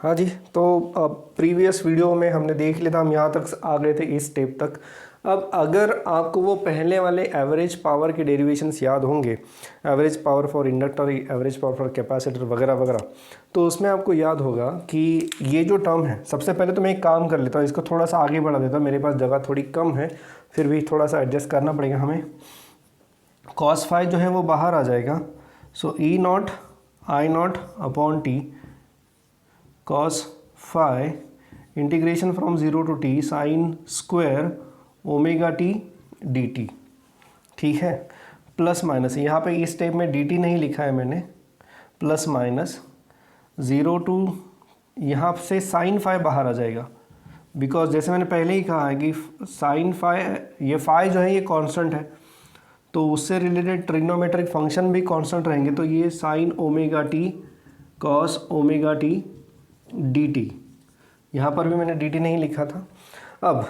हाँ जी, तो previous video में हमने देख लिया था, हम यहाँ तक आ गए थे इस स्टेप तक। अब अगर आपको वो पहले वाले एवरेज पावर के डेरिवेशंस याद होंगे, average power for inductor, average power for capacitor वगैरह वगैरह, तो उसमें आपको याद होगा कि ये जो टर्म है, सबसे पहले तो मैं एक काम कर लेता हूँ, इसको थोड़ा सा आगे बढ़ा देता हूँ, मेरे पास जगह थोड़ी कम है, फिर भी थोड़ा सा एडजस्ट करना पड़ेगा हमें। कॉस फाई जो है वो बाहर आ जाएगा, so E not I not upon T cos phi integration from 0 to t sine square omega T D T. ठीक है, प्लस माइनस, यहाँ पे इस स्टेप में dt नहीं लिखा है मैंने, प्लस माइनस 0 to, यहाँ से साइन फाई बाहर आ जाएगा, बिकॉज जैसे मैंने पहले ही कहा है कि साइन फाई, ये फाई जो है ये कांस्टेंट है, तो उससे रिलेटेड ट्रिग्नोमेट्रिक फंक्शन भी कांस्टेंट रहेंगे, तो ये sine omega T cos omega T D T, यहाँ पर भी मैंने डी टी नहीं लिखा था। अब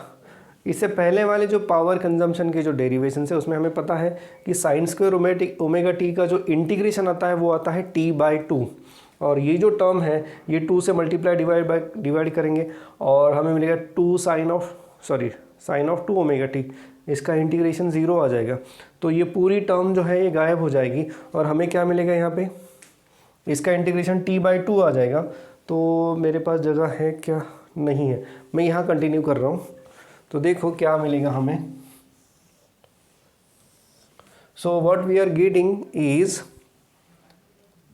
इससे पहले वाले जो पावर कंजम्पशन के जो डेरिवेशन है उसमें हमें पता है कि साइन स्क्वायर ओमेगा टी का जो इंटीग्रेशन आता है वो आता है टी बाई टू, और ये जो टर्म है ये 2 से मल्टीप्लाई डिवाइड करेंगे और हमें मिलेगा साइन ऑफ 2 ओमेगा टी, इसका इंटीग्रेशन 0 आ जाएगा, तो ये पूरी टर्म जो है ये गायब हो जाएगी और हमें क्या मिलेगा यहाँ पे, इसका इंटीग्रेशन टी बाई टू आ जाएगा। तो मेरे पास जगह है क्या, नहीं है, मैं यहाँ कंटिन्यू कर रहा हूँ, तो देखो क्या मिलेगा हमें। So what we are getting is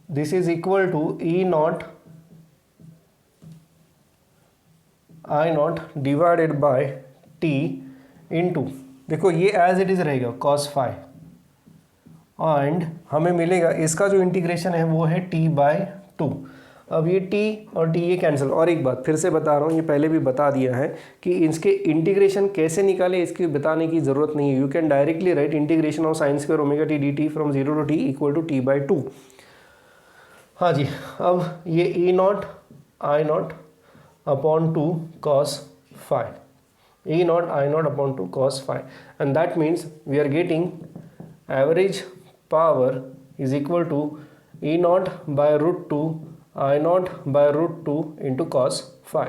this is equal to E not I naught divided by T into, देखो ये एज इट इज रहेगा कॉस फाई, एंड हमें मिलेगा इसका जो इंटीग्रेशन है वो है टी बाय टू। अब ये t और t ये कैंसिल, और एक बात फिर से बता रहा हूँ, ये पहले भी बता दिया है कि इसके इंटीग्रेशन कैसे निकाले इसकी बताने की ज़रूरत नहीं है, you can directly write integration of sine square omega T D T from 0 to t equal to T by two. हाँ जी, अब ये E not I not upon two cos phi, E not I not upon two cos phi, and that means we are getting average power is equal to E not by root two I not by root two into cos phi.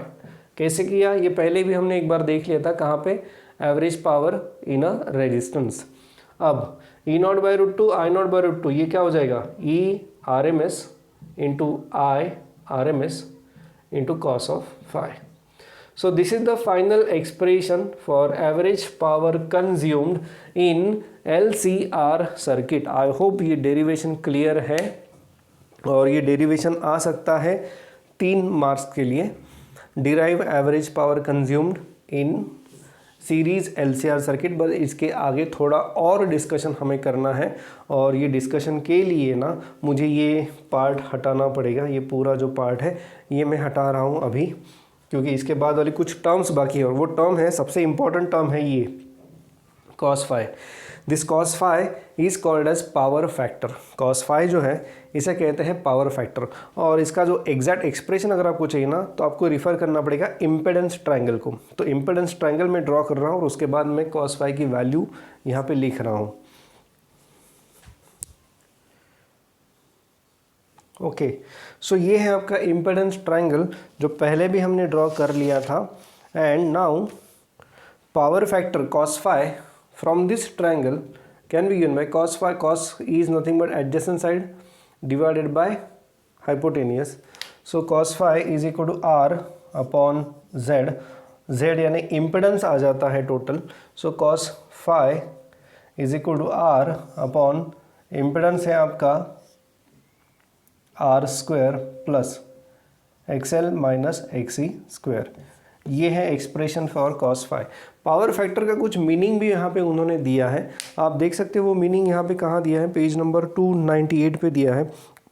कैसे किया ये पहले भी हमने एक बार देख लिया था, कहाँ पे, average power in a resistance. अब E not by root two I not by root two, ये क्या हो जाएगा, E R M S into I R M S into cos of phi. So this is the final expression for average power consumed in LCR circuit. I hope ये derivation clear है, और ये derivation आ सकता है 3 marks के लिए। Derive average power consumed in series LCR circuit, बस इसके आगे थोड़ा और डिस्कशन हमें करना है, और ये डिस्कशन के लिए ना मुझे ये पार्ट हटाना पड़ेगा, ये पूरा जो पार्ट है ये मैं हटा रहा हूँ अभी, क्योंकि इसके बाद वाली कुछ टर्म्स बाकी है, और वो टर्म है, सबसे इम्पॉर्टेंट टर्म है ये cos phi. This cos phi is called as power factor. Cos phi जो है इसे कहते हैं पावर फैक्टर, और इसका जो एग्जैक्ट एक्सप्रेशन अगर आपको चाहिए ना तो आपको रिफर करना पड़ेगा इम्पेडेंस ट्रायंगल को। तो इम्पेडेंस ट्रायंगल में ड्रॉ कर रहा हूँ और उसके बाद मैं कॉस फाई की वैल्यू यहाँ पे लिख रहा हूँ। ओके, सो ये है आपका इम्पेडेंस ट्रायंगल जो पहले भी हमने ड्रॉ कर लिया था, and now power factor cos phi from this triangle can be given by cos phi. Cos is nothing but adjacent side divided by hypotenuse. So cos phi is equal to r upon z. Z यानी impedance आ जाता है total, so cos phi is equal to r upon impedance है आपका r square plus XL minus XC square. ये है expression for cos phi. Power factor का कुछ मीनिंग भी यहाँ पे उन्होंने दिया है, आप देख सकते हो वो मीनिंग यहाँ पे कहाँ दिया है, पेज नंबर 298 पे दिया है।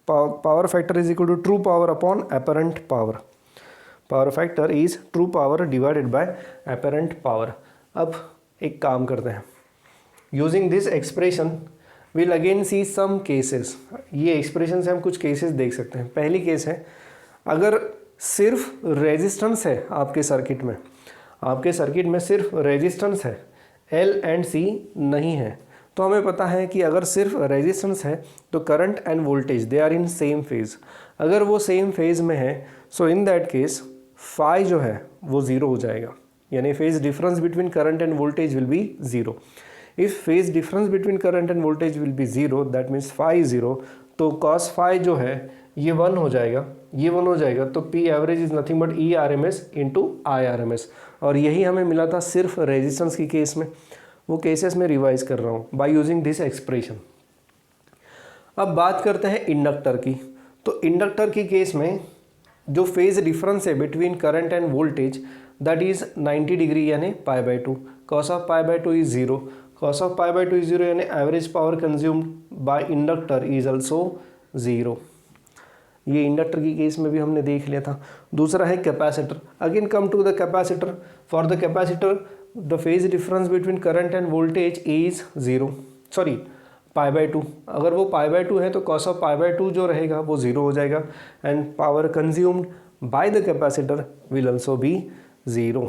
Power factor is equal to true power upon apparent power. Power factor is true power divided by apparent power. अब एक काम करते हैं, using this expression will again see some cases. ये एक्सप्रेशन से हम कुछ केसेस देख सकते हैं। पहली केस है, अगर सिर्फ रेजिस्टेंस है आपके सर्किट में, आपके सर्किट में सिर्फ रेजिस्टेंस है, L एंड C नहीं है, तो हमें पता है कि अगर सिर्फ रेजिस्टेंस है तो current and voltage they are in same phase. अगर वो सेम फेज में है so in that case phi जो है वो ज़ीरो हो जाएगा, यानी phase difference between current and voltage will be zero. If phase difference between current and voltage will be zero that means phi zero, तो cos phi जो है ये 1 हो जाएगा, ये 1 हो जाएगा। तो P average is nothing but E R M S into I R M S, और यही हमें मिला था सिर्फ रेजिस्टेंस की केस में। वो केसेस में रिवाइज कर रहा हूँ बाय यूजिंग दिस एक्सप्रेशन। अब बात करते हैं इंडक्टर की। तो इंडक्टर की केस में जो फेज डिफरेंस है between current and voltage that is 90 degree यानी π/2, cos of π/2 is 0, cos of π/2 is 0 यानी average power consumed by inductor is also 0। ये इंडक्टर की केस में भी हमने देख लिया था। दूसरा है capacitor. Again come to the capacitor. For the capacitor the phase difference between current and voltage is 0, sorry π/2। अगर वो π/2 है तो कॉस ऑफ π/2 जो रहेगा वो 0 हो जाएगा and power consumed by the capacitor will also be 0।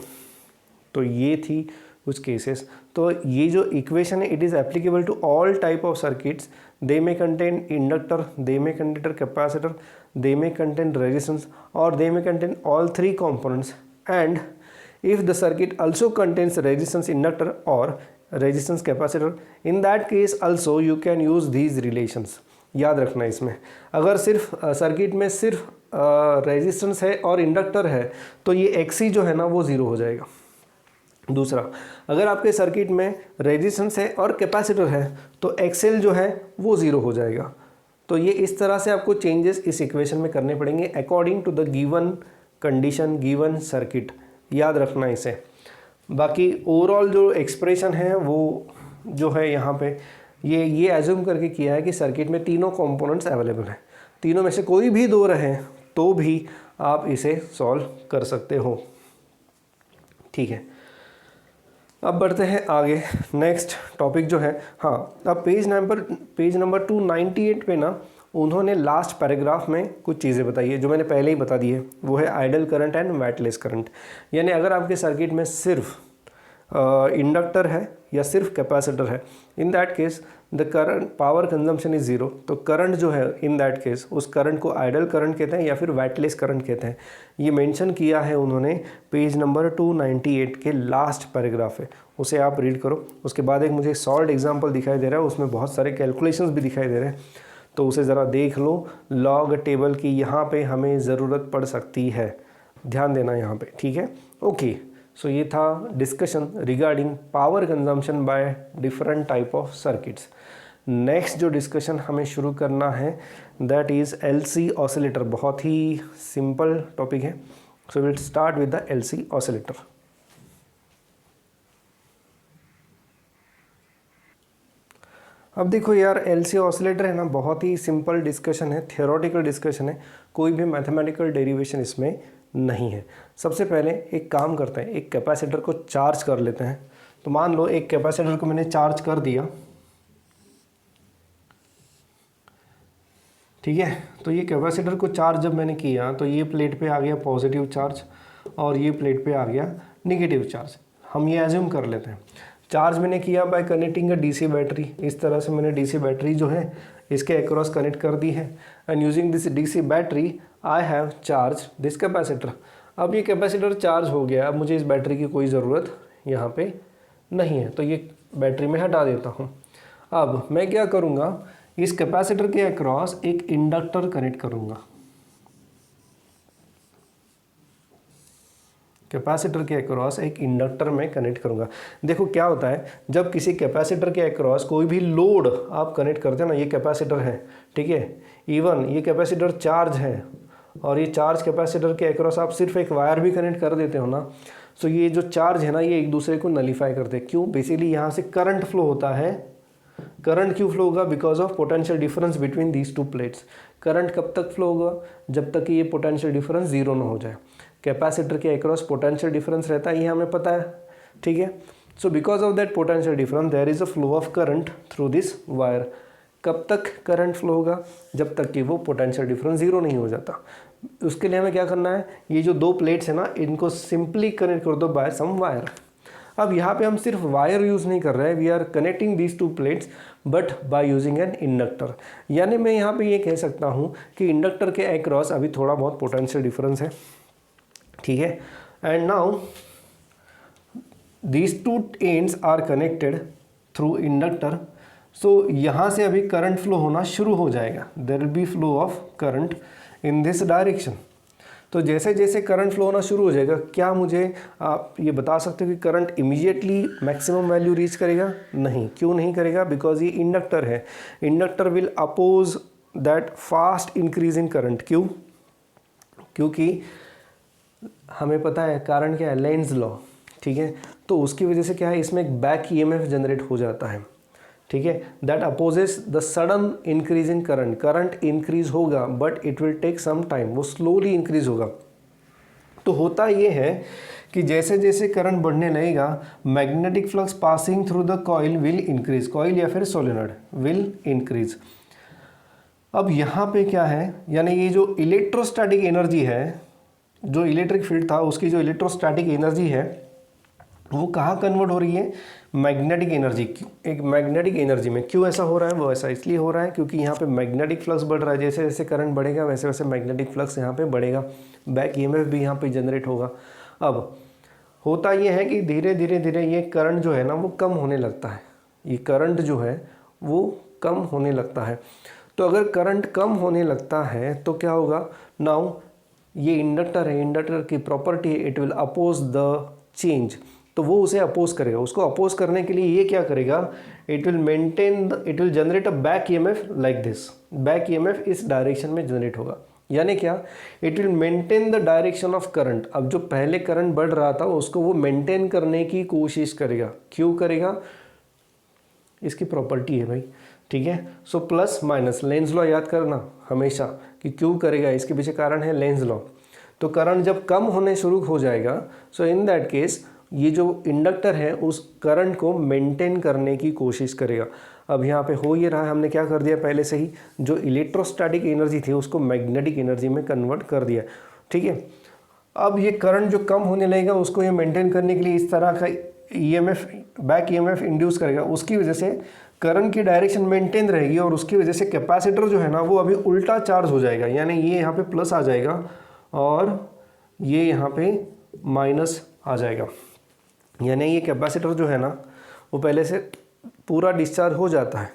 तो ये थी कुछ केसेस। तो ये जो इक्वेशन है it is applicable to all type of circuits. They may contain inductor, they may contain capacitor, they may contain resistance, or they may contain all three components. And if the circuit also contains resistance inductor or resistance capacitor, in that case also you can use these relations. याद रखना इसमें, अगर सिर्फ circuit में सिर्फ resistance है और inductor है तो ये एक्सी जो है ना वो ज़ीरो हो जाएगा। दूसरा, अगर आपके सर्किट में रेजिस्टेंस है और कैपेसिटर है तो एक्सएल जो है वो ज़ीरो हो जाएगा। तो ये इस तरह से आपको चेंजेस इस इक्वेशन में करने पड़ेंगे according to the given condition, given circuit. याद रखना इसे। बाकी ओवरऑल जो एक्सप्रेशन है वो जो है यहाँ पे ये एज्यूम करके किया है कि सर्किट में तीनों कंपोनेंट्स अवेलेबल हैं, तीनों में से कोई भी दो रहे तो भी आप इसे सॉल्व कर सकते हो। ठीक है, अब बढ़ते हैं आगे। नेक्स्ट टॉपिक जो है, हाँ, अब पेज नंबर 298 पे ना उन्होंने लास्ट पैराग्राफ में कुछ चीज़ें बताई है जो मैंने पहले ही बता दी है। वो है idle current and wattless current. यानी अगर आपके सर्किट में सिर्फ इंडक्टर है या सिर्फ कैपेसिटर है, इन that case the current power consumption is 0। तो करंट जो है इन दैट केस उस करंट को आइडल करंट कहते हैं या फिर वेटलेस करंट कहते हैं। ये मेंशन किया है उन्होंने पेज नंबर 298 के लास्ट पैराग्राफ है, उसे आप रीड करो। उसके बाद एक मुझे सॉल्ड एग्जाम्पल दिखाई दे रहा है, उसमें बहुत सारे कैलकुलेशंस भी दिखाई दे रहे हैं, तो उसे ज़रा देख लो। लॉग टेबल की यहाँ पे हमें ज़रूरत पड़ सकती है, ध्यान देना यहाँ पे, ठीक है। ओके, सो ये था discussion regarding power consumption by different type of circuits. Next जो डिस्कशन हमें शुरू करना है दैट इज़ एलसी ऑसिलेटर। बहुत ही सिंपल टॉपिक है, so will start with the LC oscillator. अब देखो यार, एलसी ऑसिलेटर है ना, बहुत ही सिंपल डिस्कशन है, थियोरेटिकल डिस्कशन है, कोई भी मैथमेटिकल डेरिवेशन इसमें नहीं है। सबसे पहले एक काम करते हैं, एक कैपेसिटर को चार्ज कर लेते हैं। तो मान लो एक कैपेसिटर को मैंने चार्ज कर दिया, ठीक है। तो ये कैपेसिटर को चार्ज जब मैंने किया तो ये प्लेट पे आ गया पॉजिटिव चार्ज और ये प्लेट पे आ गया नेगेटिव चार्ज। हम ये एज्यूम कर लेते हैं। चार्ज मैंने किया bye connecting a DC battery. इस तरह से मैंने डीसी बैटरी जो है इसके अक्रॉस कनेक्ट कर दी है and using this DC battery I have charge this capacitor. अब ये कैपेसिटर चार्ज हो गया, अब मुझे इस बैटरी की कोई ज़रूरत यहाँ पे नहीं है, तो ये बैटरी में हटा देता हूँ। अब मैं क्या करूँगा, इस कैपेसिटर के अक्रॉस एक इंडक्टर कनेक्ट करूँगा। कैपेसिटर के अक्रॉस एक इंडक्टर में कनेक्ट करूँगा। देखो क्या होता है, जब किसी कैपेसिटर के अक्रॉस कोई भी लोड आप कनेक्ट करते हो ना, ये कैपेसिटर है, ठीक है, इवन ये कैपेसिटर चार्ज है और ये चार्ज कैपेसिटर के अक्रॉस आप सिर्फ एक वायर भी कनेक्ट कर देते हो ना, सो ये जो चार्ज है ना ये एक दूसरे को नलीफाई करते हैं। क्यों? बेसिकली यहाँ से करंट फ्लो होता है। करंट क्यों फ्लो होगा? Because of potential difference between these two plates. Current कब तक फ्लो होगा? जब तक कि ये पोटेंशियल डिफरेंस जीरो ना हो जाए। कैपेसिटर के अक्रॉस पोटेंशियल डिफरेंस रहता है, ये हमें पता है, ठीक है। So because of that potential difference there is a flow of current through this wire. कब तक करंट फ्लो होगा? जब तक कि वो पोटेंशियल डिफरेंस जीरो नहीं हो जाता। उसके लिए हमें क्या करना है, ये जो दो प्लेट्स है ना इनको सिंपली कनेक्ट कर दो बाय सम वायर। अब यहाँ पे हम सिर्फ वायर यूज़ नहीं कर रहे हैं, we are connecting these two plates but by using an inductor. यानी मैं यहाँ पे ये कह सकता हूँ कि इंडक्टर के अक्रॉस अभी थोड़ा बहुत पोटेंशियल डिफरेंस है, ठीक है। And now these two ends are connected through inductor, so यहाँ से अभी करंट फ्लो होना शुरू हो जाएगा, there will be flow of current in this direction. तो जैसे जैसे करंट फ्लो होना शुरू हो जाएगा, क्या मुझे आप ये बता सकते हो कि current immediately maximum value reach करेगा? नहीं। क्यों नहीं करेगा? बिकॉज ये इंडक्टर है, inductor will oppose that fast increase in current. क्यों? क्योंकि हमें पता है कारण क्या है, लेंज लॉ, ठीक है। तो उसकी वजह से क्या है, इसमें एक बैक ईएमएफ जनरेट हो जाता है, ठीक है, that opposes the sudden increase in current. Current increase होगा but it will take some time, वो स्लोली इंक्रीज होगा। तो होता ये है कि जैसे जैसे करंट बढ़ने लगेगा, magnetic flux passing through the coil will increase, coil या फिर सोलेनॉइड विल इंक्रीज। अब यहाँ पे क्या है, यानी ये जो इलेक्ट्रोस्टैटिक एनर्जी है, जो इलेक्ट्रिक फील्ड था उसकी जो इलेक्ट्रोस्टैटिक एनर्जी है वो कहाँ कन्वर्ट हो रही है, मैग्नेटिक एनर्जी, एक मैग्नेटिक एनर्जी में। क्यों ऐसा हो रहा है? वो ऐसा इसलिए हो रहा है क्योंकि यहाँ पे मैग्नेटिक फ्लक्स बढ़ रहा है, जैसे जैसे करंट बढ़ेगा वैसे वैसे मैग्नेटिक फ्लक्स यहाँ पे बढ़ेगा, बैक ईएमएफ भी यहाँ पे जनरेट होगा। अब होता ये है कि धीरे धीरे धीरे ये करंट जो है ना वो कम होने लगता है, ये करंट जो है वो कम होने लगता है। तो अगर करंट कम होने लगता है तो क्या होगा, नाउ ये इंडक्टर है, इंडक्टर की प्रॉपर्टी है it will oppose the change, तो वो उसे अपोज करेगा। उसको अपोज करने के लिए ये क्या करेगा, it will maintain, it will generate a back EMF like this. Back EMF इस डायरेक्शन में जनरेट होगा, यानी क्या, it will maintain the direction of current. अब जो पहले करंट बढ़ रहा था उसको वो मेंटेन करने की कोशिश करेगा। क्यों करेगा? इसकी प्रॉपर्टी है भाई, ठीक है। So plus minus, Lenz law याद करना हमेशा कि क्यों करेगा, इसके पीछे कारण है लेंज लॉ। तो करंट जब कम होने शुरू हो जाएगा, सो इन दैट केस ये जो इंडक्टर है उस करंट को मेंटेन करने की कोशिश करेगा। अब यहाँ पे हो ये रहा है, हमने क्या कर दिया पहले से ही, जो इलेक्ट्रोस्टैटिक एनर्जी थी उसको मैग्नेटिक एनर्जी में कन्वर्ट कर दिया, ठीक है। अब ये करंट जो कम होने लगेगा उसको ये मेंटेन करने के लिए इस तरह का ईएमएफ, बैक ईएमएफ इंड्यूस करेगा। उसकी वजह से करंट की डायरेक्शन मेंटेन रहेगी और उसकी वजह से कैपेसिटर जो है ना वो अभी उल्टा चार्ज हो जाएगा, यानी ये यहाँ पे प्लस आ जाएगा और ये यहाँ पे माइनस आ जाएगा। यानी ये कैपेसिटर जो है ना वो पहले से पूरा डिस्चार्ज हो जाता है।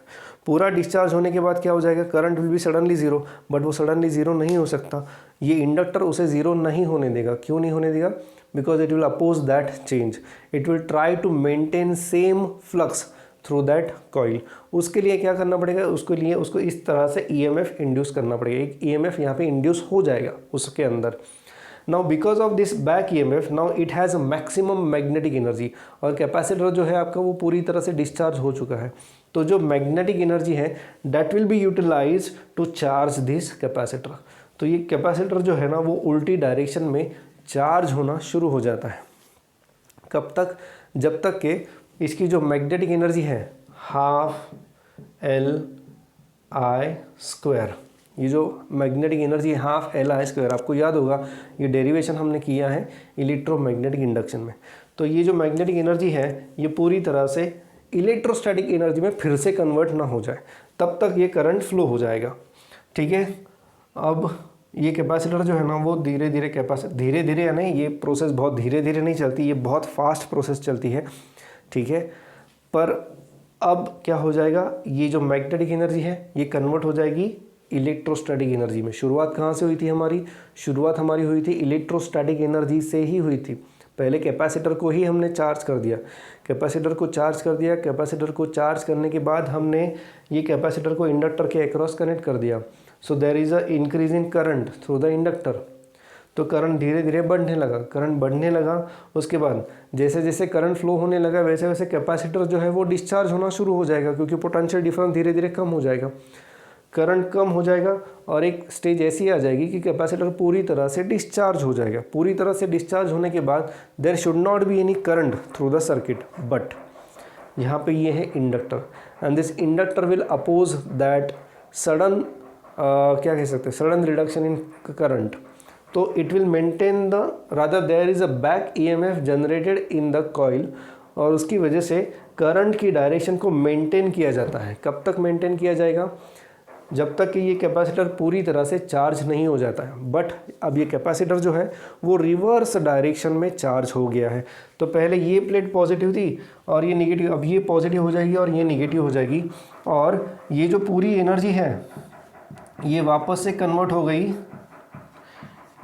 पूरा डिस्चार्ज होने के बाद क्या हो जाएगा, current will be suddenly zero, but वो सडनली ज़ीरो नहीं हो सकता, ये इंडक्टर उसे ज़ीरो नहीं होने देगा। क्यों नहीं होने देगा? Because it will oppose that change, it will try to maintain same flux through that coil. उसके लिए क्या करना पड़ेगा, उसके लिए उसको इस तरह से ईएमएफ इंड्यूस करना पड़ेगा, एक ईएमएफ यहाँ पे इंड्यूस हो जाएगा उसके अंदर। Now because of this back EMF now it has a maximum magnetic energy, और कैपेसिटर जो है आपका वो पूरी तरह से डिस्चार्ज हो चुका है। तो जो मैग्नेटिक एनर्जी है that will be utilise to charge this capacitor. तो ये कैपेसिटर जो है ना वो उल्टी डायरेक्शन में चार्ज होना शुरू हो जाता है। कब तक? जब तक कि इसकी जो मैग्नेटिक एनर्जी है हाफ Li², ये जो मैग्नेटिक एनर्जी है हाफ Li², आपको याद होगा ये डेरिवेशन हमने किया है इलेक्ट्रोमैग्नेटिक इंडक्शन में। तो ये जो मैग्नेटिक एनर्जी है ये पूरी तरह से इलेक्ट्रोस्टैटिक एनर्जी में फिर से कन्वर्ट ना हो जाए तब तक ये करंट फ्लो हो जाएगा, ठीक है। अब ये कैपेसिटर जो है ना वो धीरे धीरे धीरे धीरे या नहीं, ये प्रोसेस बहुत धीरे धीरे नहीं चलती, ये बहुत फास्ट प्रोसेस चलती है, ठीक है। पर अब क्या हो जाएगा, ये जो मैग्नेटिक एनर्जी है ये कन्वर्ट हो जाएगी इलेक्ट्रोस्टैटिक एनर्जी में। शुरुआत कहाँ से हुई थी हमारी? शुरुआत हमारी हुई थी इलेक्ट्रोस्टैटिक एनर्जी से ही हुई थी। पहले कैपेसिटर को ही हमने चार्ज कर दिया, कैपेसिटर को चार्ज कर दिया, कैपेसिटर को चार्ज करने के बाद हमने ये कैपेसिटर को इंडक्टर के अक्रॉस कनेक्ट कर दिया। So there is a increase in current through the inductor. तो करंट धीरे धीरे बढ़ने लगा, करंट बढ़ने लगा। उसके बाद जैसे जैसे करंट फ्लो होने लगा वैसे वैसे कैपेसिटर जो है वो डिस्चार्ज होना शुरू हो जाएगा, क्योंकि पोटेंशियल डिफरेंस धीरे धीरे कम हो जाएगा, करंट कम हो जाएगा और एक स्टेज ऐसी आ जाएगी कि कैपेसिटर पूरी तरह से डिस्चार्ज हो जाएगा। पूरी तरह से डिस्चार्ज होने के बाद there should not be any current through the circuit, but यहाँ पे ये है inductor and this inductor will oppose that sudden, क्या कह सकते हैं, सडन रिडक्शन इन करंट। तो it will maintain the, rather there is a back EMF generated in the coil, और उसकी वजह से करंट की डायरेक्शन को मेंटेन किया जाता है। कब तक मेंटेन किया जाएगा? जब तक कि ये कैपेसिटर पूरी तरह से चार्ज नहीं हो जाता है। बट अब ये कैपेसिटर जो है वो रिवर्स डायरेक्शन में चार्ज हो गया है। तो पहले ये प्लेट पॉजिटिव थी और ये निगेटिव, अब ये पॉजिटिव हो जाएगी और ये निगेटिव हो जाएगी, और ये जो पूरी एनर्जी है ये वापस से कन्वर्ट हो गई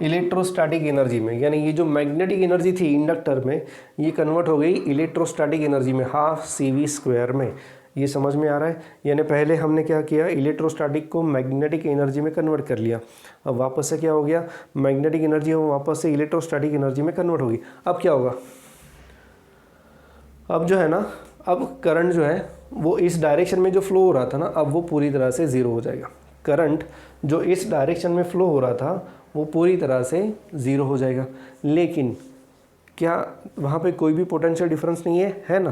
इलेक्ट्रोस्टैटिक एनर्जी में। यानी ये जो मैग्नेटिक एनर्जी थी इंडक्टर में, ये कन्वर्ट हो गई इलेक्ट्रोस्टैटिक एनर्जी में, हाफ CV² में। ये समझ में आ रहा है? यानी पहले हमने क्या किया, इलेक्ट्रोस्टैटिक को मैग्नेटिक एनर्जी में कन्वर्ट कर लिया। अब वापस से क्या हो गया, मैग्नेटिक एनर्जी वो वापस से इलेक्ट्रोस्टैटिक एनर्जी में कन्वर्ट होगी। अब क्या होगा, अब जो है ना, अब करंट जो है वो इस डायरेक्शन में जो फ्लो हो रहा था ना, अब वो पूरी तरह से ज़ीरो हो जाएगा। करंट जो इस डायरेक्शन में फ्लो हो रहा था वो पूरी तरह से ज़ीरो हो जाएगा। लेकिन क्या वहाँ पे कोई भी पोटेंशियल डिफरेंस नहीं है? है ना,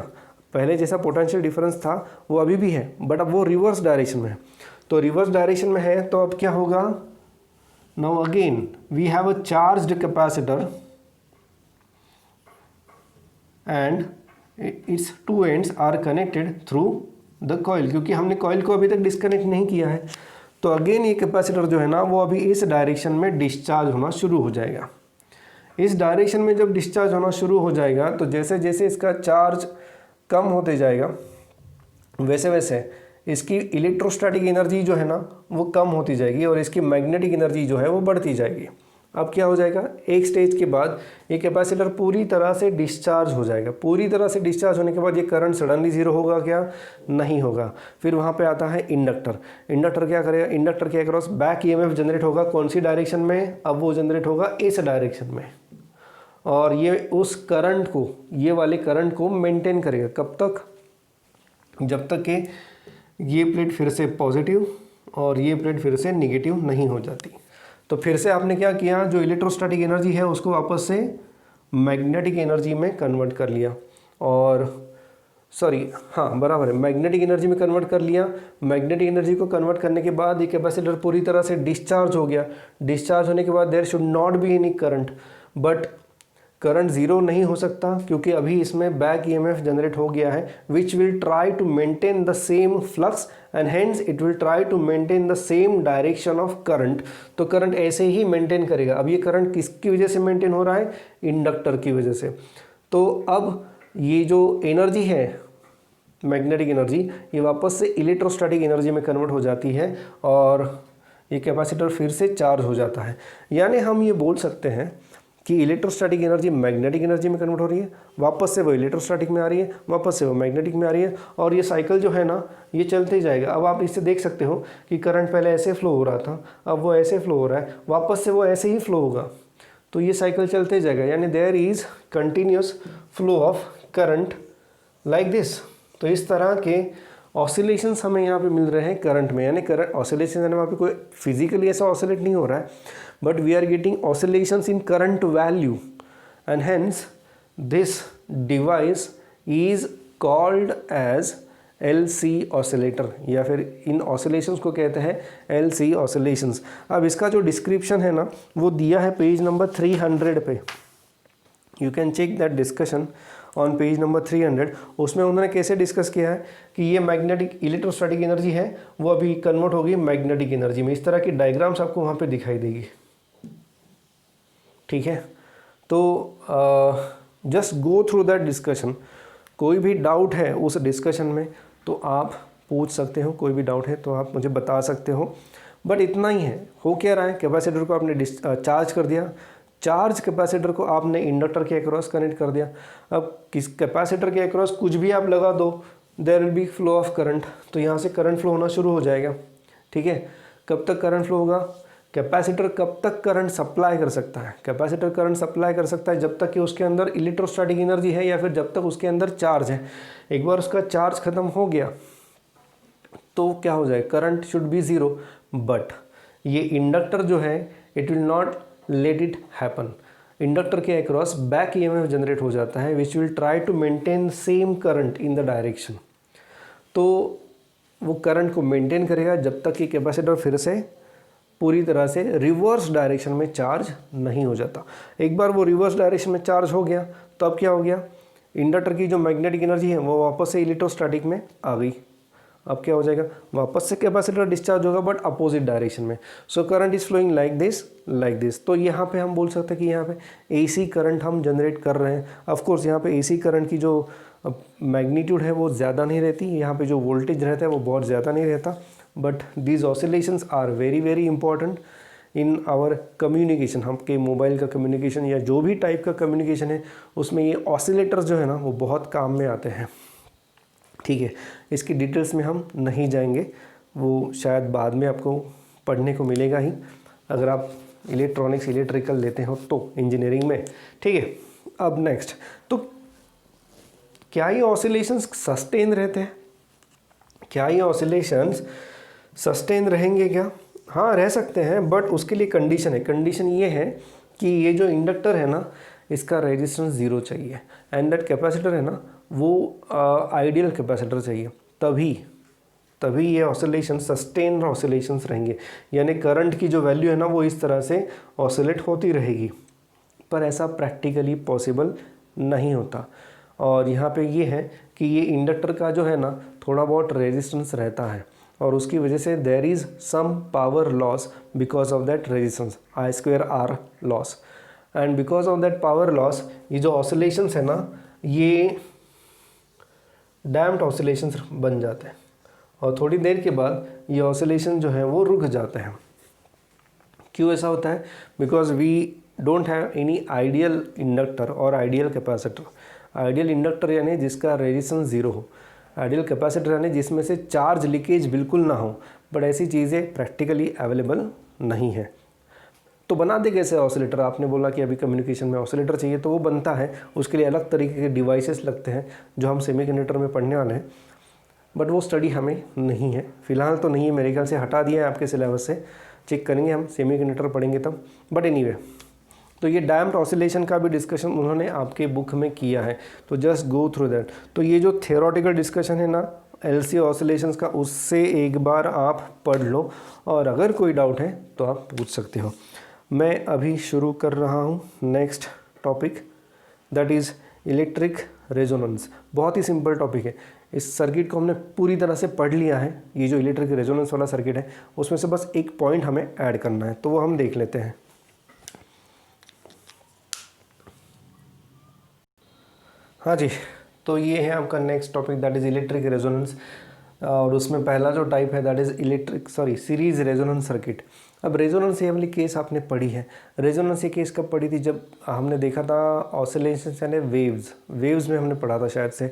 पहले जैसा पोटेंशियल डिफरेंस था वो अभी भी है, बट अब वो रिवर्स डायरेक्शन में है। तो रिवर्स डायरेक्शन में है तो अब क्या होगा, now again we have a charged capacitor and its two ends are connected through the coil, क्योंकि हमने कॉइल को अभी तक डिस्कनेक्ट नहीं किया है। तो अगेन ये कैपेसिटर जो है ना वो अभी इस डायरेक्शन में डिस्चार्ज होना शुरू हो जाएगा। इस डायरेक्शन में जब डिस्चार्ज होना शुरू हो जाएगा तो जैसे जैसे इसका चार्ज कम होते जाएगा वैसे वैसे इसकी इलेक्ट्रोस्टैटिक एनर्जी जो है ना वो कम होती जाएगी और इसकी मैग्नेटिक एनर्जी जो है वो बढ़ती जाएगी। अब क्या हो जाएगा, एक स्टेज के बाद ये कैपेसिटर पूरी तरह से डिस्चार्ज हो जाएगा। पूरी तरह से डिस्चार्ज होने के बाद ये करंट सडनली ज़ीरो होगा क्या? नहीं होगा। फिर वहाँ पे आता है इंडक्टर। इंडक्टर क्या करेगा, इंडक्टर के अक्रॉस बैक EMF जनरेट होगा। कौन सी डायरेक्शन में? अब वो जनरेट होगा इस डायरेक्शन में, और ये उस करंट को, ये वाले करंट को मेंटेन करेगा। कब तक? जब तक कि ये प्लेट फिर से पॉजिटिव और ये प्लेट फिर से निगेटिव नहीं हो जाती। तो फिर से आपने क्या किया, जो इलेक्ट्रोस्टैटिक एनर्जी है उसको वापस से मैग्नेटिक एनर्जी में कन्वर्ट कर लिया, और सॉरी हाँ बराबर है, मैग्नेटिक एनर्जी में कन्वर्ट कर लिया। मैग्नेटिक एनर्जी को कन्वर्ट करने के बाद ये कैपेसिटर पूरी तरह से डिस्चार्ज हो गया। डिस्चार्ज होने के बाद there should not be any current, but current zero नहीं हो सकता क्योंकि अभी इसमें बैक EMF जनरेट हो गया है, which will try to maintain the same flux and hence it will try to maintain the same direction of current. तो करंट ऐसे ही मेंटेन करेगा। अब ये करंट किसकी वजह से मेंटेन हो रहा है? इंडक्टर की वजह से। तो अब ये जो एनर्जी है मैग्नेटिक एनर्जी, ये वापस से इलेक्ट्रोस्टैटिक एनर्जी में कन्वर्ट हो जाती है और ये कैपेसिटर फिर से चार्ज हो जाता है। यानी हम ये बोल सकते हैं कि इलेक्ट्रोस्टैटिक एनर्जी मैग्नेटिक एनर्जी में कन्वर्ट हो रही है, वापस से वो इलेक्ट्रोस्टैटिक में आ रही है, वापस से वो मैग्नेटिक में आ रही है, और ये साइकिल जो है ना ये चलते ही जाएगा। अब आप इससे देख सकते हो कि करंट पहले ऐसे फ्लो हो रहा था, अब वो ऐसे फ्लो हो रहा है, वापस से वो ऐसे ही फ्लो होगा। तो ये साइकिल चलते जाएगा, यानी there is continuous flow of current like this. तो इस तरह के ऑसिलेशंस हमें यहाँ पे मिल रहे हैं करंट में। यानी करंट ऑसिलेशन यानी वहाँ पे कोई फिजिकली ऐसा ऑसिलेट नहीं हो रहा है, but we are getting oscillations in current value, and hence this device is called as LC oscillator, या फिर इन ऑसिलेशंस को कहते हैं LC ऑसिलेशंस। अब इसका जो डिस्क्रिप्शन है ना वो दिया है पेज नंबर 300 पे। You can check that discussion on page number 300। उसमें उन्होंने कैसे डिस्कस किया है कि ये मैग्नेटिक इलेक्ट्रोस्टैटिक एनर्जी है वो अभी कन्वर्ट होगी मैग्नेटिक एनर्जी में। इस तरह की डायग्राम्स आपको वहाँ पे दिखाई देगी, ठीक है। तो just go through that discussion. कोई भी डाउट है उस डिस्कशन में तो आप पूछ सकते हो, कोई भी डाउट है तो आप मुझे बता सकते हो। बट इतना ही है, हो क्या रहा है, कैपेसिटर को आपने चार्ज कर दिया, चार्ज कैपेसिटर को आपने इंडक्टर के अक्रॉस कनेक्ट कर दिया। अब किस कैपेसिटर के अक्रॉस कुछ भी आप लगा दो, there will be flow of current, तो यहाँ से करंट फ्लो होना शुरू हो जाएगा, ठीक है। कब तक करंट फ्लो होगा, कैपेसिटर कब तक करंट सप्लाई कर सकता है, कैपेसिटर करंट सप्लाई कर सकता है जब तक कि उसके अंदर इलेक्ट्रोस्टैटिक एनर्जी है या फिर जब तक उसके अंदर चार्ज है। एक बार उसका चार्ज खत्म हो गया तो क्या हो जाए, current should be zero, but ये इंडक्टर जो है it will not let it happen. Inductor के अक्रॉस बैक EMF जनरेट हो जाता है which will try to maintain same current in the direction. तो वो करंट को मेंटेन करेगा जब तक कि कैपेसिटर फिर से पूरी तरह से रिवर्स डायरेक्शन में चार्ज नहीं हो जाता। एक बार वो रिवर्स डायरेक्शन में चार्ज हो गया तो अब क्या हो गया, इंडक्टर की जो मैग्नेटिक एनर्जी है वो वापस से इलेक्ट्रोस्टैटिक में आ गई। अब क्या हो जाएगा, वापस से कैपेसिटर डिस्चार्ज होगा बट अपोजिट डायरेक्शन में। So current is flowing like this. तो यहाँ पे हम बोल सकते हैं कि यहाँ पे एसी करंट हम जनरेट कर रहे हैं। ऑफ कोर्स यहाँ पे एसी करंट की जो मैग्नीट्यूड है वो ज़्यादा नहीं रहती, यहाँ पे जो वोल्टेज रहता है वो बहुत ज़्यादा नहीं रहता, but these oscillations are very very important in our communication. हम के मोबाइल का कम्युनिकेशन या जो भी टाइप का कम्युनिकेशन है उसमें ये ऑसिलेटर्स जो है ना वो बहुत काम में आते हैं। ठीक है, इसकी डिटेल्स में हम नहीं जाएंगे, वो शायद बाद में आपको पढ़ने को मिलेगा ही अगर आप इलेक्ट्रॉनिक्स इलेक्ट्रिकल लेते हो तो इंजीनियरिंग में। ठीक है, अब नेक्स्ट, तो क्या ये ऑसिलेशंस सस्टेन रहते हैं? क्या ये ऑसिलेशंस सस्टेन रहेंगे क्या? हाँ, रह सकते हैं, बट उसके लिए कंडीशन है। कंडीशन ये है कि ये जो इंडक्टर है ना इसका रेजिस्टेंस 0 चाहिए एंड दैट कैपेसिटर है ना वो आइडियल कैपेसिटर चाहिए, तभी ये ऑसिलेशन सस्टेन ऑसिलेशंस रहेंगे, यानी करंट की जो वैल्यू है ना वो इस तरह से ऑसिलेट होती रहेगी। पर ऐसा प्रैक्टिकली पॉसिबल नहीं होता। और यहाँ पे ये है कि ये इंडक्टर का जो है ना थोड़ा बहुत रेजिस्टेंस रहता है और उसकी वजह से there is some power loss because of that resistance, I2R loss. And because of that power loss ये जो ऑसिलेशंस है ना ये डैम्प्ड ऑसिलेशंस बन जाते हैं और थोड़ी देर के बाद ये ऑसिलेशन जो है वो रुक जाते हैं। क्यों ऐसा होता है? Because we don't have any ideal inductor और आइडियल कैपेसिटर। आइडियल इंडक्टर यानी जिसका रेजिस्टेंस 0 हो, आइडियल कैपेसिटर यानी जिसमें से चार्ज लीकेज बिल्कुल ना हो, बट ऐसी चीज़ें प्रैक्टिकली अवेलेबल नहीं है। तो बनाते कैसे ऑसिलेटर? आपने बोला कि अभी कम्युनिकेशन में ऑसिलेटर चाहिए, तो वो बनता है, उसके लिए अलग तरीके के डिवाइसेस लगते हैं जो हम सेमीकंडक्टर में पढ़ने वाले हैं, बट वो स्टडी हमें नहीं है फिलहाल, तो नहीं है मेरे ख्याल से, हटा दिया है आपके सिलेबस से, चेक करेंगे हम सेमीकंडक्टर पढ़ेंगे तब। बट एनीवे, तो ये डैम्प्ड ऑसिलेशन का भी डिस्कशन उन्होंने आपके बुक में किया है, तो जस्ट गो थ्रू दैट। तो ये जो थियोरेटिकल डिस्कशन है ना LC ऑसिलेशंस का, उससे एक बार आप पढ़ लो और अगर कोई डाउट है तो आप पूछ सकते हो। मैं अभी शुरू कर रहा हूँ next topic, that is electric resonance. बहुत ही सिंपल टॉपिक है, इस सर्किट को हमने पूरी तरह से पढ़ लिया है। ये जो इलेक्ट्रिक रेजोनेंस वाला सर्किट है उसमें से बस एक पॉइंट हमें ऐड करना है, तो वो हम देख लेते हैं। हाँ जी, तो ये है आपका next topic, that is electric resonance, और उसमें पहला जो टाइप है that is series resonance circuit. अब रेजोनेंस ये वाली केस आपने पढ़ी है। रेजोनेंस ये केस कब पढ़ी थी? जब हमने देखा था ऑसिलेशन यानी वेव्स में हमने पढ़ा था शायद से।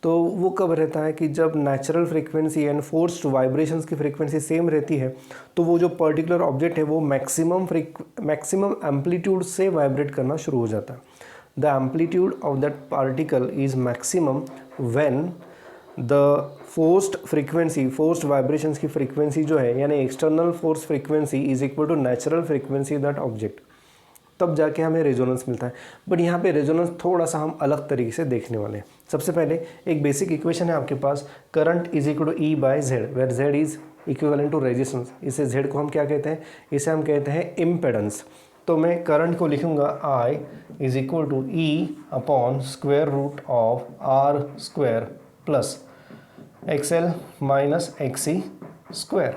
तो वो कब रहता है कि जब natural frequency and forced vibrations की फ्रीक्वेंसी सेम रहती है, तो वो जो पर्टिकुलर ऑब्जेक्ट है वो मैक्सिमम एम्पलीट्यूड से वाइब्रेट करना शुरू हो जाता है। The amplitude of that particle is maximum when the forced vibrations की frequency जो है यानी external force frequency is equal to natural frequency of that object, तब जाके हमें रेजोनेंस मिलता है। बट यहाँ पे रेजोनेंस थोड़ा सा हम अलग तरीके से देखने वाले हैं। सबसे पहले एक बेसिक इक्वेशन है आपके पास, current is equal to E/Z, where Z is equivalent to resistance. इसे Z को हम क्या कहते हैं? इसे हम कहते हैं इम्पेडेंस। तो मैं करंट को लिखूंगा I is equal to E/√R² plus XL minus XC²,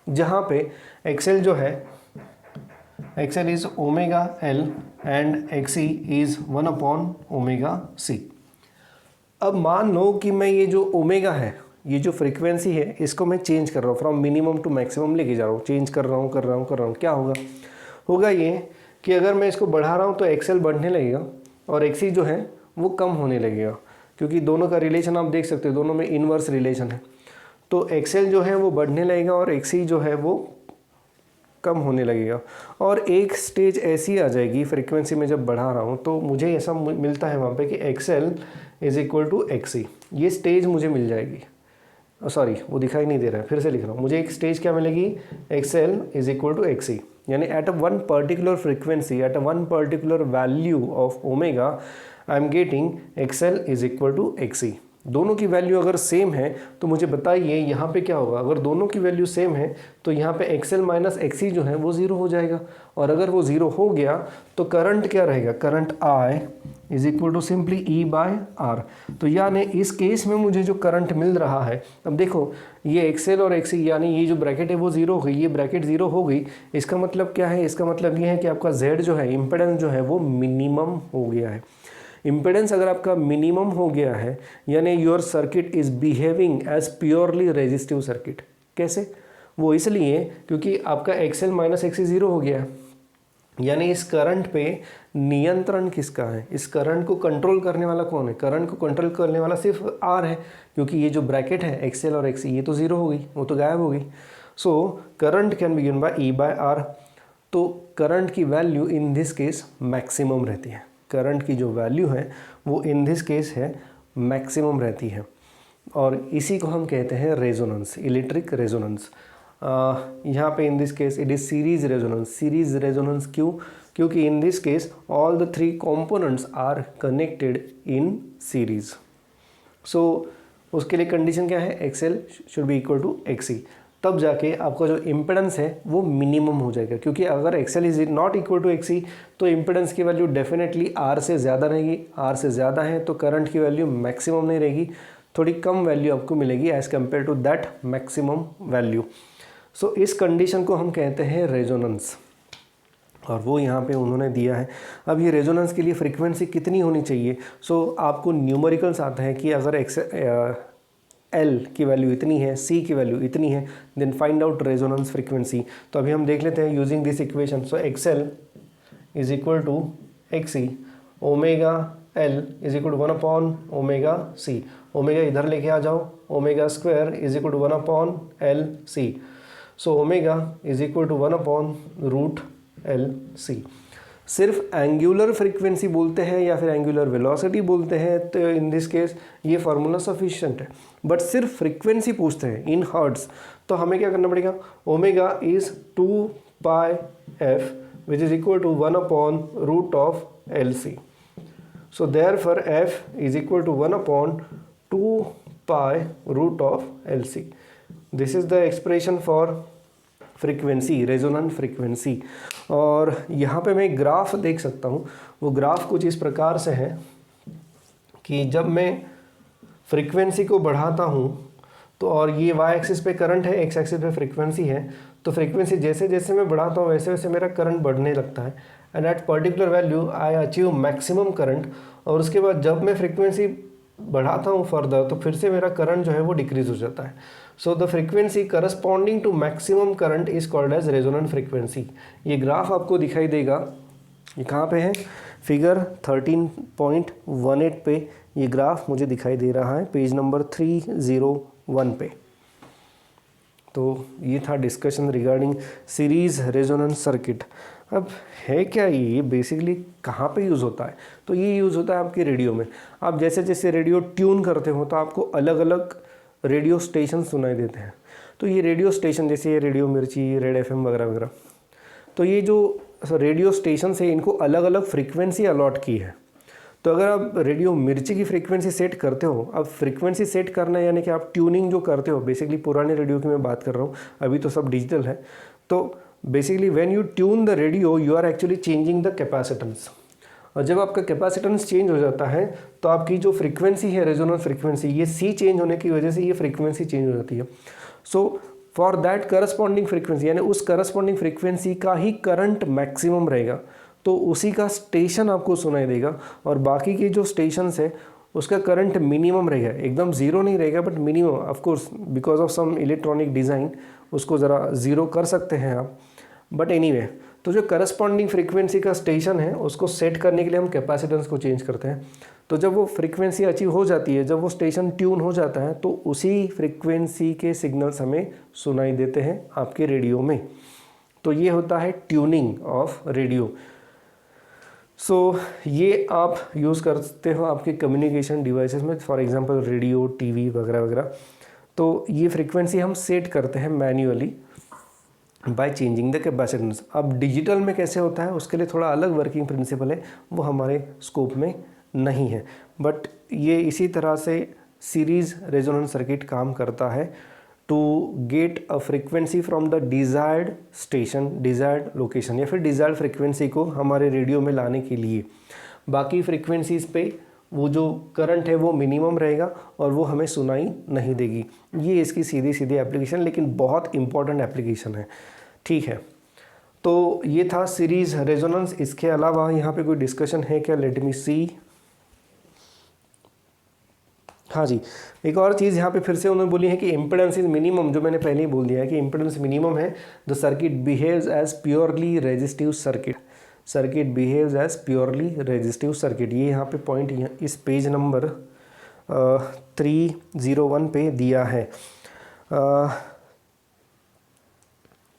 जहाँ पे XL जो है XL is omega L and XC is 1/ओमेगा C। अब मान लो कि मैं ये जो ओमेगा है, ये जो फ्रीक्वेंसी है, इसको मैं चेंज कर रहा हूँ, फ्रॉम मिनिमम टू मैक्सिमम लेके जा रहा हूँ, चेंज कर रहा हूँ। क्या होगा ये कि अगर मैं इसको बढ़ा रहा हूँ तो XL बढ़ने लगेगा और XC जो है वो कम होने लगेगा, क्योंकि दोनों का रिलेशन आप देख सकते हो, दोनों में इन्वर्स रिलेशन है। तो XL जो है वो बढ़ने लगेगा और XC जो है वो कम होने लगेगा, और एक स्टेज ऐसी आ जाएगी फ्रीक्वेंसी में जब बढ़ा रहा हूँ तो मुझे ऐसा मिलता है वहाँ पे कि XL is equal to XC, ये स्टेज मुझे मिल जाएगी। सॉरी, वो दिखाई नहीं दे रहा है, फिर से लिख रहा हूँ। मुझे एक स्टेज क्या मिलेगी? XL is equal to XC, यानी at a one particular frequency, at a one particular value of omega, I am getting XL is equal to XC। दोनों की वैल्यू अगर सेम है तो मुझे बताइए यहाँ पे क्या होगा। अगर दोनों की वैल्यू सेम है तो यहाँ पे एक्सएल माइनस एक्सी जो है वो ज़ीरो हो जाएगा, और अगर वो ज़ीरो हो गया तो करंट क्या रहेगा, current I is equal to simply E by R. तो यानी इस केस में मुझे जो करंट मिल रहा है, अब देखो ये एक्सएल और एक्सी यानी ये जो ब्रैकेट है वो ज़ीरो हो गई, ये ब्रैकेट ज़ीरो हो गई, इसका मतलब क्या है, इसका मतलब ये है कि आपका जेड जो है, इम्पेडेंस जो है वो मिनिमम हो गया है। इम्पेडेंस अगर आपका मिनिमम हो गया है यानी your circuit is behaving as purely resistive circuit. कैसे, वो इसलिए क्योंकि आपका एक्सएल माइनस एक्सी ज़ीरो हो गया, यानी इस करंट पे नियंत्रण किसका है, इस करंट को कंट्रोल करने वाला कौन है, करंट को कंट्रोल करने वाला सिर्फ आर है, क्योंकि ये जो ब्रैकेट है एक्सएल और एक्सी ये तो ज़ीरो हो गई, वो तो गायब हो गई। So current can be given by E by R. तो करंट की value in this case maximum रहती है, करंट की जो वैल्यू है वो इन दिस केस है मैक्सिमम रहती है, और इसी को हम कहते हैं रेजोनेंस, इलेक्ट्रिक रेजोनेंस। यहाँ पे in this case it is series resonance. Series resonance क्यों, क्योंकि in this case all the three components are connected in series. So उसके लिए कंडीशन क्या है, XL should be equal to XC, तब जाके आपका जो इम्पेडेंस है वो मिनिमम हो जाएगा। क्योंकि अगर XL is not equal to XC तो इम्पेडेंस की वैल्यू डेफिनेटली आर से ज़्यादा रहेगी, आर से ज़्यादा है तो करंट की वैल्यू मैक्सिमम नहीं रहेगी, थोड़ी कम वैल्यू आपको मिलेगी as compare to that maximum value. So इस कंडीशन को हम कहते हैं रेजोनेंस, और वो यहाँ पे उन्होंने दिया है। अब ये रेजोनेंस के लिए फ्रीक्वेंसी कितनी होनी चाहिए, सो आपको न्यूमेरिकल्स आता है कि अगर एल की वैल्यू इतनी है, सी की वैल्यू इतनी है, then find out resonance frequency. तो अभी हम देख लेते हैं using this equation. So XL is equal to XC, omega L is equal to 1 upon omega C, omega इधर लेके आ जाओ, omega square is equal to 1 upon L C. So omega is equal to 1 upon root L C. सिर्फ angular frequency बोलते हैं या फिर angular velocity बोलते हैं तो इन दिस केस ये फार्मूला सफिशिएंट है, बट सिर्फ फ्रीक्वेंसी पूछते हैं इन हर्ट्ज तो हमें क्या करना पड़ेगा, omega is 2 pi F which is equal to 1 upon root of L C. So therefore F is equal to 1 upon 2 pi root of L C. This is the expression for frequency, resonant frequency. और यहाँ पे मैं एक graph देख सकता हूँ, वो graph कुछ इस प्रकार से है कि जब मैं फ्रीक्वेंसी को बढ़ाता हूँ तो, और ये वाई एक्सिस पे करंट है, एक्स एक्सिस पे फ्रीक्वेंसी है, तो फ्रीक्वेंसी जैसे जैसे मैं बढ़ाता हूँ वैसे वैसे मेरा करंट बढ़ने लगता है, and at particular value I achieve maximum current. और उसके बाद जब मैं फ्रीक्वेंसी बढ़ाता हूँ फर्दर तो फिर से मेरा करंट जो है वो डिक्रीज हो जाता है। So the frequency corresponding to maximum current is called as resonant frequency. ये ग्राफ आपको दिखाई देगा, ये कहाँ पे है, फिगर 13.18 पे ये ग्राफ मुझे दिखाई दे रहा है, पेज नंबर 301 पे। तो ये था discussion regarding series resonance circuit. अब है क्या ये बेसिकली कहाँ पे यूज़ होता है, तो ये यूज़ होता है आपके रेडियो में। आप जैसे जैसे रेडियो ट्यून करते हो तो आपको अलग अलग रेडियो स्टेशन सुनाई देते हैं। तो ये रेडियो स्टेशन जैसे ये रेडियो मिर्ची, रेड एफएम वगैरह वगैरह, तो ये जो रेडियो स्टेशन है इनको अलग अलग फ्रीक्वेंसी अलॉट की है। तो अगर आप रेडियो मिर्ची की फ्रीक्वेंसी सेट करते हो, अब फ्रीक्वेंसी सेट करना यानी कि आप ट्यूनिंग जो करते हो, बेसिकली पुराने रेडियो की मैं बात कर रहा हूँ, अभी तो सब डिजिटल है। तो basically when you tune the radio you are actually changing the capacitance, और जब आपका कैपेसिटेंस चेंज हो जाता है तो आपकी जो फ्रीक्वेंसी है रेजोनेंस फ्रीक्वेंसी, ये सी चेंज होने की वजह से ये फ्रीक्वेंसी चेंज हो जाती है। So for that corresponding frequency यानी उस करस्पॉन्डिंग फ्रीक्वेंसी का ही करंट मैक्सिमम रहेगा, तो उसी का स्टेशन आपको सुनाई देगा, और बाकी के जो स्टेशंस है उसका करंट मिनिमम रहेगा, एकदम ज़ीरो नहीं रहेगा but minimum. Of course because of some electronic design उसको ज़रा ज़ीरो कर सकते हैं आप, बट एनीवे तो जो करस्पॉन्डिंग फ्रीक्वेंसी का स्टेशन है उसको सेट करने के लिए हम कैपेसिटेंस को चेंज करते हैं। तो जब वो फ्रीक्वेंसी अचीव हो जाती है, जब वो स्टेशन ट्यून हो जाता है, तो उसी फ्रीक्वेंसी के सिग्नल्स हमें सुनाई देते हैं आपके रेडियो में। तो ये होता है ट्यूनिंग ऑफ रेडियो। सो ये आप यूज़ करते हो आपके कम्युनिकेशन डिवाइसेस में, फॉर एग्जांपल रेडियो, टीवी वगैरह वगैरह। तो ये फ्रीक्वेंसी हम सेट करते हैं manually by changing the capacitance. अब डिजिटल में कैसे होता है उसके लिए थोड़ा अलग वर्किंग प्रिंसिपल है, वो हमारे स्कोप में नहीं है, बट ये इसी तरह से सीरीज रेजोनेंस सर्किट काम करता है to get a frequency from the desired station, desired location, या फिर डिज़ायर्ड फ्रीक्वेंसी को हमारे रेडियो में लाने के लिए। बाकी फ्रीक्वेंसीज़ पे वो जो करंट है वो मिनिमम रहेगा और वो हमें सुनाई नहीं देगी। ये इसकी सीधी सीधी एप्लीकेशन, लेकिन बहुत इंपॉर्टेंट एप्लीकेशन है। ठीक है, तो ये था सीरीज़ रेजोनेंस। इसके अलावा यहाँ पे कोई डिस्कशन है क्या? लेट मी सी। हाँ जी, एक और चीज़ यहाँ पे फिर से उन्होंने बोली है कि इम्पिडेंस इज मिनिमम, जो मैंने पहले ही बोल दिया है कि इम्पिडेंस मिनिमम है, the circuit behaves as purely resistive circuit, circuit behaves as purely resistive circuit. ये यहाँ पे पॉइंट इस पेज नंबर 301 पे दिया है।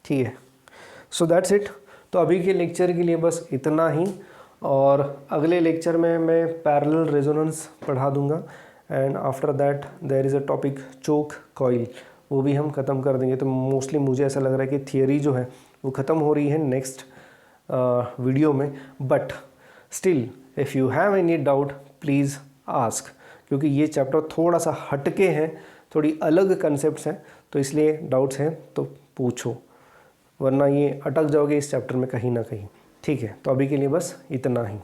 ठीक है, सो दैट्स इट। तो अभी के लेक्चर के लिए बस इतना ही, और अगले लेक्चर में मैं पैरेलल रेजोनेंस पढ़ा दूंगा, and after that there is a topic choke coil, वो भी हम ख़त्म कर देंगे। तो मोस्टली मुझे ऐसा लग रहा है कि थियरी जो है वो ख़त्म हो रही है नेक्स्ट वीडियो में, but still if you have any doubt please ask, क्योंकि ये चैप्टर थोड़ा सा हटके हैं, थोड़ी अलग कंसेप्ट्स हैं, तो इसलिए डाउट्स हैं तो पूछो, वरना ये अटक जाओगे इस चैप्टर में कहीं ना कहीं। ठीक है, तो अभी के लिए बस इतना ही।